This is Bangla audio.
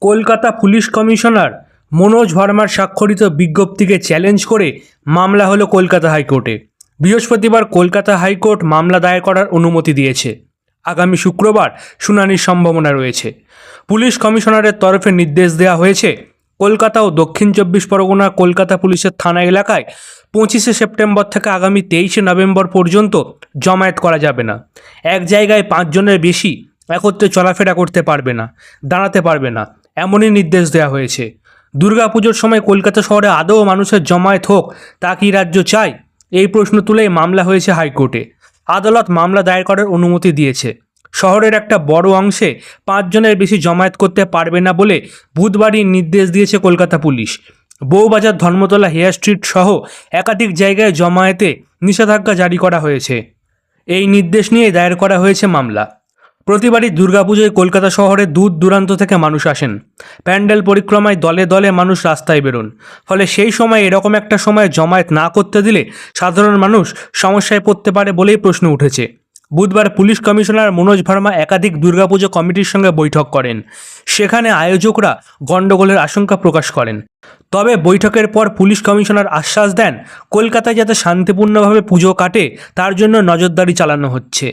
কলকাতা পুলিশ কমিশনার মনোজ ভার্মার স্বাক্ষরিত বিজ্ঞপ্তিকে চ্যালেঞ্জ করে মামলা হলো কলকাতা হাইকোর্টে। বৃহস্পতিবার কলকাতা হাইকোর্ট মামলা দায়ের করার অনুমতি দিয়েছে। আগামী শুক্রবার শুনানির সম্ভাবনা রয়েছে। পুলিশ কমিশনারের তরফে নির্দেশ দেওয়া হয়েছে, কলকাতা ও দক্ষিণ 24 পরগনা কলকাতা পুলিশের থানা এলাকায় 25শে সেপ্টেম্বর থেকে আগামী 23শে নভেম্বর পর্যন্ত জমায়েত করা যাবে না। এক জায়গায় 5 জনের বেশি একত্রে চলাফেরা করতে পারবে না, দাঁড়াতে পারবে না, এমনই নির্দেশ দেওয়া হয়েছে। দুর্গাপুজোর সময় কলকাতা শহরে আদৌ মানুষের জমায়েত হোক, তা কি রাজ্য চায়? এই প্রশ্ন তুলেই মামলা হয়েছে হাইকোর্টে। আদালত মামলা দায়ের করার অনুমতি দিয়েছে। শহরের একটা বড় অংশে 5 জনের বেশি জমায়েত করতে পারবে না বলে বুধবারই নির্দেশ দিয়েছে কলকাতা পুলিশ। বউবাজার, ধর্মতলা, হেয়ার স্ট্রিট সহ একাধিক জায়গায় জমায়েতে নিষেধাজ্ঞা জারি করা হয়েছে। এই নির্দেশ নিয়ে দায়ের করা হয়েছে মামলা। প্রতিবারই দুর্গাপুজোয় কলকাতা শহরে দূর দূরান্ত থেকে মানুষ আসেন। প্যান্ডেল পরিক্রমায় দলে দলে মানুষ রাস্তায় বেরোন। ফলে সেই সময় এরকম একটা সময় জমায়েত না করতে দিলে সাধারণ মানুষ সমস্যায় পড়তে পারে বলেই প্রশ্ন উঠেছে। বুধবার পুলিশ কমিশনার মনোজ ভার্মা একাধিক দুর্গাপুজো কমিটির সঙ্গে বৈঠক করেন। সেখানে আয়োজকরা গণ্ডগোলের আশঙ্কা প্রকাশ করেন। তবে বৈঠকের পর পুলিশ কমিশনার আশ্বাস দেন, কলকাতায় যাতে শান্তিপূর্ণভাবে পুজো কাটে তার জন্য নজরদারি চালানো হচ্ছে।